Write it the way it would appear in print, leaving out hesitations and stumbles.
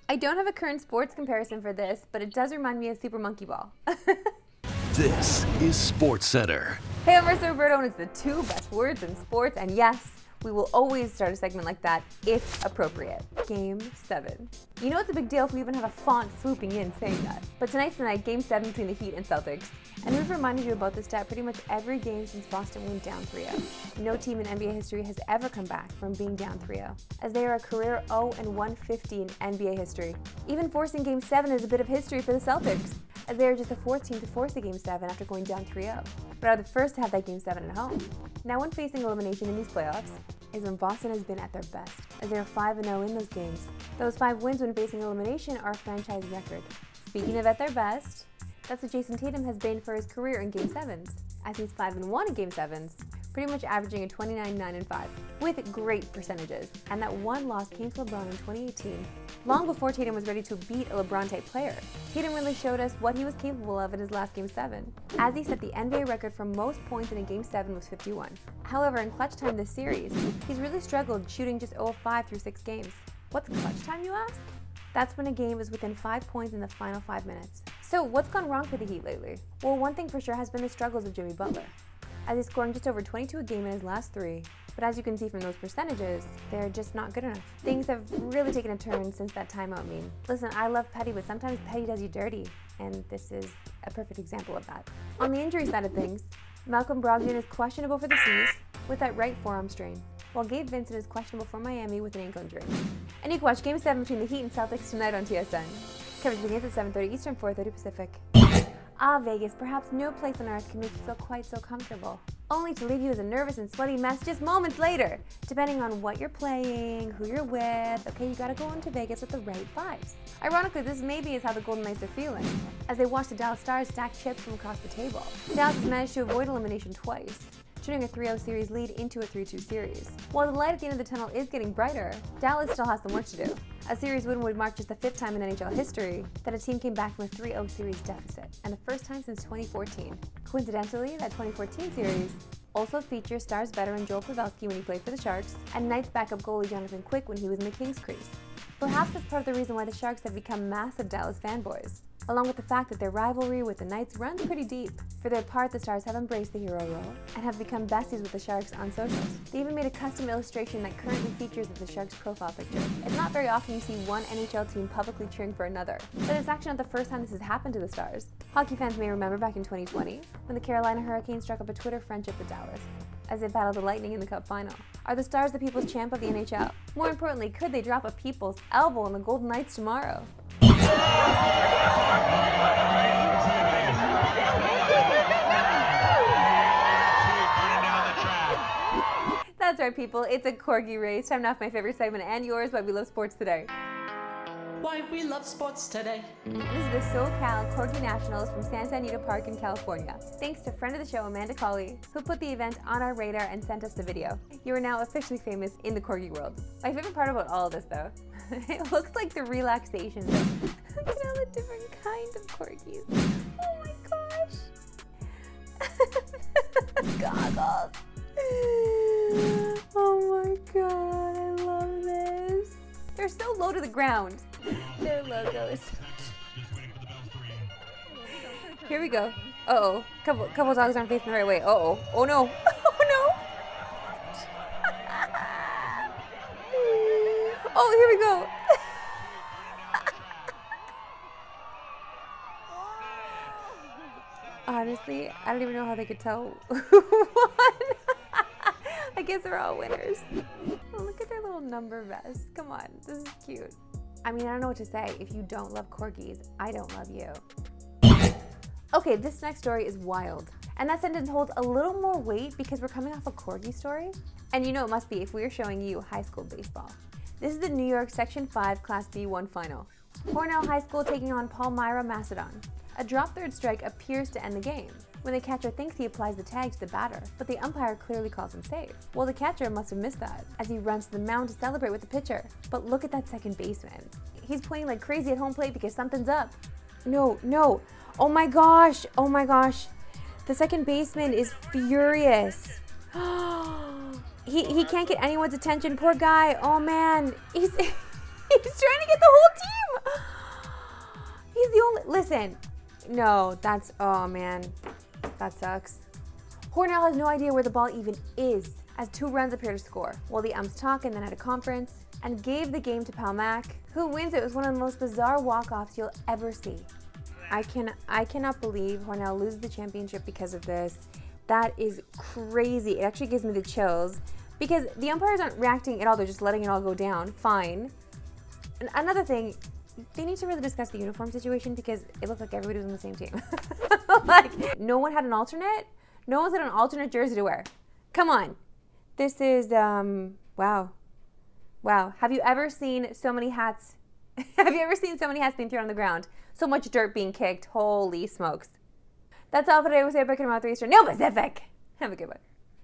I don't have a current sports comparison for this, but it does remind me of Super Monkey Ball. This is Sportscentre. Hey, I'm Marissa Roberto, and it's the two best words in sports, and yes, we will always start a segment like that if appropriate. Game 7. You know it's a big deal if we even have a font swooping in saying that. But tonight's the night, Game 7 between the Heat and Celtics. And we've reminded you about this stat pretty much every game since Boston went down 3-0. No team in NBA history has ever come back from being down 3-0, as they are a career 0-150 in NBA history. Even forcing Game 7 is a bit of history for the Celtics, as they are just the fourth team to force a Game 7 after going down 3-0, but are the first to have that Game 7 at home. Now, when facing elimination in these playoffs is when Boston has been at their best, as they are 5-0 in those games. Those 5 wins when facing elimination are a franchise record. Speaking of at their best, that's what Jason Tatum has been for his career in Game 7s, as he's 5-1 in Game 7s, pretty much averaging a 29-9-5, with great percentages. And that one loss came to LeBron in 2018, long before Tatum was ready to beat a LeBron-type player. Tatum really showed us what he was capable of in his last Game 7, as he set the NBA record for most points in a Game 7 with 51. However, in clutch time this series, he's really struggled, shooting just 0-5 through 6 games. What's clutch time, you ask? That's when a game is within 5 points in the final 5 minutes. So what's gone wrong for the Heat lately? Well, one thing for sure has been the struggles of Jimmy Butler, as he's scoring just over 22 a game in his last 3. But as you can see from those percentages, they're just not good enough. Things have really taken a turn since that timeout meme. Listen, I love petty, but sometimes petty does you dirty, and this is a perfect example of that. On the injury side of things, Malcolm Brogdon is questionable for the C's with that right forearm strain, while Gabe Vincent is questionable for Miami with an ankle injury. And you can watch Game 7 between the Heat and Celtics tonight on TSN. Coverage begins at 7:30 Eastern, 4:30 Pacific. Ah, Vegas, perhaps no place on earth can make you feel quite so comfortable, only to leave you as a nervous and sweaty mess just moments later, depending on what you're playing, who you're with. Okay, you gotta go into Vegas with the right vibes. Ironically, this maybe is how the Golden Knights are feeling, as they watch the Dallas Stars stack chips from across the table. Dallas has managed to avoid elimination twice, turning a 3-0 series lead into a 3-2 series. While the light at the end of the tunnel is getting brighter, Dallas still has some work to do. A series win would mark just the 5th time in NHL history that a team came back from a 3-0 series deficit, and the first time since 2014. Coincidentally, that 2014 series also features Stars veteran Joel Pavelski when he played for the Sharks, and Knights backup goalie Jonathan Quick when he was in the Kings crease. Perhaps that's part of the reason why the Sharks have become massive Dallas fanboys, along with the fact that their rivalry with the Knights runs pretty deep. For their part, the Stars have embraced the hero role and have become besties with the Sharks on socials. They even made a custom illustration that currently features the Sharks' profile picture. It's not very often you see one NHL team publicly cheering for another, but it's actually not the first time this has happened to the Stars. Hockey fans may remember back in 2020, when the Carolina Hurricanes struck up a Twitter friendship with Dallas, as they battled the Lightning in the Cup final. Are the Stars the people's champ of the NHL? More importantly, could they drop a people's elbow on the Golden Knights tomorrow? That's right, people. It's a Corgi Race. Time now for my favorite segment and yours, Why We Love Sports Today. Why we love sports today. This is the SoCal Corgi Nationals from Santa Anita Park in California. Thanks to friend of the show, Amanda Colley, who put the event on our radar and sent us the video. You are now officially famous in the Corgi world. My favorite part about all of this, though, it looks like the relaxation zone. Look at all the different kinds of corgis. Oh my gosh. Goggles. Oh my god, I love this. They're so low to the ground. Their logo is so Here we go. Uh-oh. Couple dogs aren't facing the right way. Uh-oh. Oh no. Oh no. Oh, here we go. Honestly, I don't even know how they could tell who won. I guess they're all winners. Oh, look at their little number vests. Come on, this is cute. I mean, I don't know what to say. If you don't love corgis, I don't love you. Okay, this next story is wild. And that sentence holds a little more weight because we're coming off a corgi story. And you know it must be if we are showing you high school baseball. This is the New York Section 5 Class B1 final. Cornell High School taking on Palmyra Macedon. A drop third strike appears to end the game, when the catcher thinks he applies the tag to the batter, but the umpire clearly calls him safe. Well, the catcher must have missed that, as he runs to the mound to celebrate with the pitcher. But look at that second baseman. He's pointing like crazy at home plate because something's up. No, no. Oh my gosh. Oh my gosh. The second baseman is furious. He can't get anyone's attention. Poor guy. Oh man. He's trying to get the whole team. He's the only, listen, no, that's, oh man, that sucks. Hornell has no idea where the ball even is as 2 runs appear to score, while the umps talk and then at a conference, and gave the game to Palmack, who wins it. It was one of the most bizarre walk-offs you'll ever see. I cannot believe Hornell loses the championship because of this. That is crazy. It actually gives me the chills because the umpires aren't reacting at all. They're just letting it all go down. Fine. And another thing, they need to really discuss the uniform situation because it looked like everybody was on the same team. Like, no one had an alternate. No one's got an alternate jersey to wear. Come on. This is, wow. Wow. Have you ever seen so many hats? Have you ever seen so many hats being thrown on the ground? So much dirt being kicked. Holy smokes. That's all for today. We'll say back in about 3 Eastern. No Pacific. Have a good one.